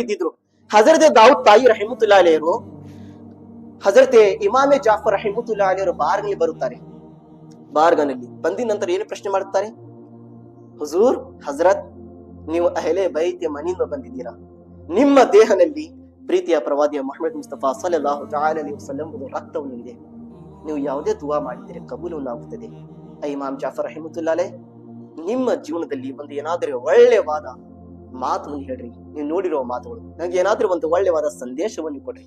ಇದ್ದಿದ್ರು. ಹಜರತ್ ದಾವೂದ್ ತಾಯಿ ರಹಿಮತುಲ್ಲಾ ಅಲೈಹಿರು ಹಜರತ್ ಇಮಾಮೆ ಜಾಫರ್ ರಹಿಮತುಲ್ಲಾ ಅಲೈಹಿರು ಬಾರ್ಗನಲ್ಲಿ ಬರುತ್ತಾರೆ. ಬಾರ್ಗನಲ್ಲಿ ಬಂದಿದ ನಂತರ ಏನು ಪ್ರಶ್ನೆ ಮಾಡುತ್ತಾರೆ? ಹುಜೂರ್, ಹಜರತ್, ನೀವು ಅಹ್ಲೆ ಬೈತ್ ಮನೆಯಿಂದ ಬಂದಿದ್ದೀರಾ, ನಿಮ್ಮ ದೇಹದಲ್ಲಿ ಪ್ರೀತಿಯ ಪ್ರವಾದಿಯ ಮುಹಮ್ಮದ್ ಮುಸ್ತಫಾ ಸಲ್ಲಲ್ಲಾಹು ಅಲೈಹಿ ವಸಲ್ಲಂ ರಕ್ತವನ್ನು ಇದೆ, ನೀವು ಯಾವುದೇ ದುವಾ ಮಾಡಿದರೆ ಕಬೂಲುನ್ನಾಗುತ್ತದೆ. ಇಮಾಮ್ ಜಾಫರ್ ರಹಿಮತುಲ್ಲಾ ಅಲೈಹಿ, ನಿಮ್ಮ ಜೀವನದಲ್ಲಿ ಒಂದು ಏನಾದರೂ ಒಳ್ಳೆಯವಾದ ಮಾತನ್ನು ಹೇಳ್ರಿ, ನೀವು ನೋಡಿರುವ ಮಾತುಗಳು, ನನಗೆ ಏನಾದ್ರೂ ಒಂದು ಒಳ್ಳೆಯವಾದ ಸಂದೇಶವನ್ನು ಕೊಡ್ರಿ.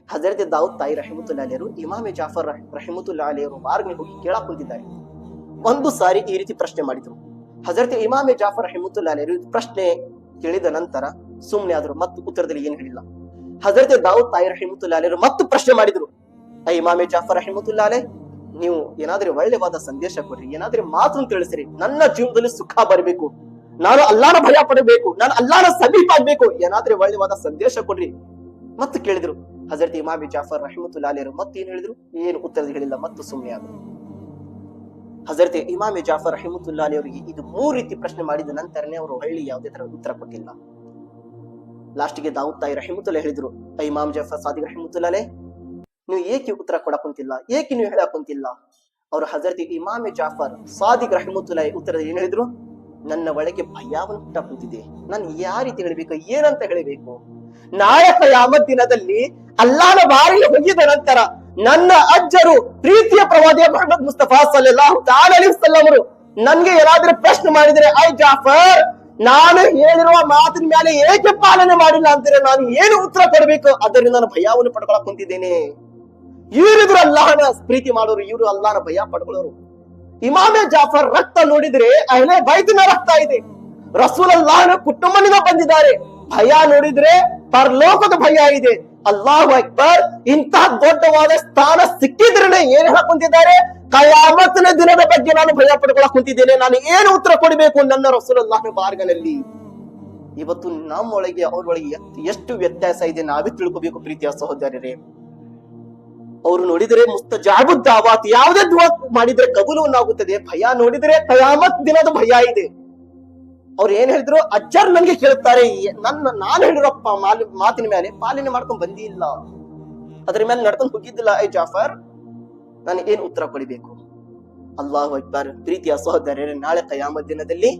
ಹಜರತ್ ದಾವೂದ್ ತಾಯಿ ರಹಿಮತುಲ್ಲಾ ಅಲೈಹಿರು ಇಮಾಮೆ ಜಾಫರ್ ರಹಿಮತುಲ್ಲಾ ಅಲೈಹಿರು ಮಾರ್ಗಕ್ಕೆ ಹೋಗಿ ಕೇಳಕ್ ಕುಂತಿದ್ದಾರೆ. ಒಂದು ಸಾರಿ ಈ ರೀತಿ ಪ್ರಶ್ನೆ ಮಾಡಿದ್ರು. ಹಜರತ್ ಇಮಾಮೆ ಜಾಫರ್ ರಹಿಮತುಲ್ಲಾ ಅಲೈಹಿರು ಪ್ರಶ್ನೆ ಕೇಳಿದ ನಂತರ ಸುಮ್ಮನೆ ಆದ್ರು, ಮತ್ತು ಉತ್ತರದಲ್ಲಿ ಏನು ಹೇಳಿಲ್ಲ. ಹಜರತ್ ದಾವೂದ್ ತಾಯಿ ರಹಿಮತುಲ್ಲಾ ಅಲೈಹಿರು ಮತ್ತು ಪ್ರಶ್ನೆ ಮಾಡಿದ್ರು, ಇಮಾಮೆ ಜಾಫರ್ ರಹಿಮತುಲ್ಲಾ ಅಲೈಹಿ, ನೀವು ಏನಾದ್ರೂ ಒಳ್ಳೆವಾದ ಸಂದೇಶ ಕೊಡ್ರಿ, ಏನಾದ್ರೂ ಮಾತನ್ನು ತಿಳಿಸ್ರಿ, ನನ್ನ ಜೀವನದಲ್ಲಿ ಸುಖ ಬರಬೇಕು, ನಾನು ಅಲ್ಲಾನ ಭಯ ಪಡಬೇಕು, ನಾನು ಅಲ್ಲಾನ ಸಮೀಪ ಆಗ್ಬೇಕು, ಏನಾದ್ರೂ ಒಳ್ಳೆವಾದ ಸಂದೇಶ ಕೊಡ್ರಿ ಮತ್ತು ಕೇಳಿದ್ರು. ಹಜರತ್ ಇಮಾಮೆ ಜಾಫರ್ ರಹಿಮತುಲ್ಲಾ ಅಲೈಹಿರು ಮತ್ತೆ ಏನ್ ಹೇಳಿದ್ರು? ಏನು ಉತ್ತರ ಹೇಳಿಲ್ಲ, ಮತ್ತು ಸುಮ್ಮನೆ ಆದ್ರು. ಹಜರತ್ ಇಮಾಮೆ ಜಾಫರ್ ರಹಿಮತುಲ್ಲಾ ಅಲೈಹಿಯವರಿಗೆ ಇದು 3 ರೀತಿ ಪ್ರಶ್ನೆ ಮಾಡಿದ ನಂತರನೇ ಅವರು ಹಳ್ಳಿ ಯಾವುದೇ ತರ ಉತ್ತರ ಕೊಟ್ಟಿಲ್ಲ. ಲಾಸ್ಟ್ಗೆ ದಾವೂದ್ ತಾಯಿ ರಹಿಮತುಲ್ಲಾ ಹೇಳಿದ್ರು, ಇಮಾಮ್ ಜಾಫರ್ ಸಾದಿಕ್ ರಹಿಮತುಲ್ಲಾ ಅಲೈಹಿ, ನೀವು ಏಕೆ ಉತ್ತರ ಕೊಡಕ್ ಕುಂತಿಲ್ಲ, ಏಕೆ ನೀವು ಹೇಳಕ್ ಕುಂತಿಲ್ಲ? ಅವರು ಹಜರತ್ ಇಮಾಮೆ ಜಾಫರ್ ಸಾದಿಕ್ ರಹಿಮತುಲ್ಲಾ ಉತ್ತರ ಏನ್ ಹೇಳಿದ್ರು? ನನ್ನ ಒಳಗೆ ಭಯವನ್ನು ಹುಟ್ಟ ಕುಂತಿದೆ, ನಾನು ಯಾವ ರೀತಿ ಹೇಳಬೇಕು, ಏನಂತ ಹೇಳಬೇಕು? ನಾಳೆ ಕಿಯಾಮತ್ ದಿನದಲ್ಲಿ ಅಲ್ಲಾಹನ ಬಾರಿಗೆ ಹೋಗಿದ ನಂತರ ನನ್ನ ಅಜ್ಜರು ಪ್ರೀತಿಯ ಪ್ರವಾದಿಯ ಮುಹಮ್ಮದ್ ಮುಸ್ತಫಾ ಸಲ್ಲಲ್ಲಾಹು ಅಲೈಹಿ ವಸಲ್ಲಂ ಅವರು ನನ್ಗೆ ಏನಾದ್ರೂ ಪ್ರಶ್ನೆ ಮಾಡಿದರೆ, ಐ ಜಾಫರ್, ನಾನು ಹೇಳಿರುವ ಮಾತಿನ ಮೇಲೆ ಏಕೆ ಪಾಲನೆ ಮಾಡಿಲ್ಲ ಅಂತೀರ, ನಾನು ಏನು ಉತ್ತರ ಕೊಡಬೇಕು? ಅದರಿಂದ ನಾನು ಭಯವನ್ನು ಪಡ್ಕೊಳಕ್ ಕುಂತಿದ್ದೇನೆ. ಇವರಿದ್ರು ಅಲ್ಲಾಹನ ಪ್ರೀತಿ ಮಾಡೋರು, ಇವರು ಅಲ್ಲಾಹನ ಭಯ ಪಡ್ಕೊಳ್ಳೋರು. ಇಮಾಮೆ ಜಾಫರ್ ರಕ್ತ ನೋಡಿದ್ರೆ ಅಹ್ಲೆ ಬೈತಿನ ರಕ್ತ ಇದೆ, ರಸೂಲುಲ್ಲಾಹನ ಕುಟುಂಬದಿಂದ ಬಂದಿದ್ದಾರೆ. ಭಯ ನೋಡಿದ್ರೆ ಪರಲೋಕದ ಭಯ ಇದೆ. ಅಲ್ಲಾಹು ಅಕ್ಬರ್, ಇಂತಹ ದೊಡ್ಡವಾದ ಸ್ಥಾನ ಸಿಕ್ಕಿದ್ರೆ ಏನ್ ಹಾಕುಂತಿದ್ದಾರೆ? ಕಯಾಮತ್ನ ದಿನದ ಬಗ್ಗೆ ನಾನು ಭಯ ಪಡ್ಕೊಳಕ್ ಕುಂತಿದ್ದೇನೆ, ನಾನು ಏನು ಉತ್ತರ ಕೊಡಬೇಕು ನನ್ನ ರಸೂಲುಲ್ಲಾಹನ ಬಾರ್ಗನಲ್ಲಿ? ಇವತ್ತು ನಮ್ಮೊಳಗೆ ಅವ್ರೊಳಗೆ ಎಷ್ಟು ವ್ಯತ್ಯಾಸ ಇದೆ ನಾವೇ ತಿಳ್ಕೋಬೇಕು ಪ್ರೀತಿಯ ಸಹೋದರರೇ. ಅವರು ನೋಡಿದರೆ ಮುಸ್ತಜಾಬು ದಾವಾತ್, ಯಾವುದೇ ದುವಾ ಮಾಡಿದ್ರೆ ಕಬೂಲುನ್ನಾಗುತ್ತದೆ. ಭಯ ನೋಡಿದ್ರೆ ಕಯಾಮತ್ ದಿನದ ಭಯ ಇದೆ. ಅವ್ರು ಏನ್ ಹೇಳಿದ್ರು? ಅಜ್ಜರ್ ನನ್ಗೆ ಕೇಳ್ತಾರೆ, ನಾನು ಹೇಳಿರೋ ಮಾತಿನ ಮೇಲೆ ಪಾಲನೆ ಮಾಡ್ಕೊಂಡ್ ಬಂದಿಲ್ಲ, ಅದ್ರ ಮೇಲೆ ನಡ್ಕೊಂಡು ಹೋಗಿದ್ದಿಲ್ಲ. ಐ ಜಾಫರ್, ನಾನು ಏನ್ ಉತ್ತರ ಕೊಡಬೇಕು? ಅಲ್ಲಾಹು ಅಕ್ಬರ್. ಪ್ರೀತಿಯ ಸಹೋದರರೇ, ನಾಳೆ ಕಿಯಾಮತ್ ದಿನದಲ್ಲಿ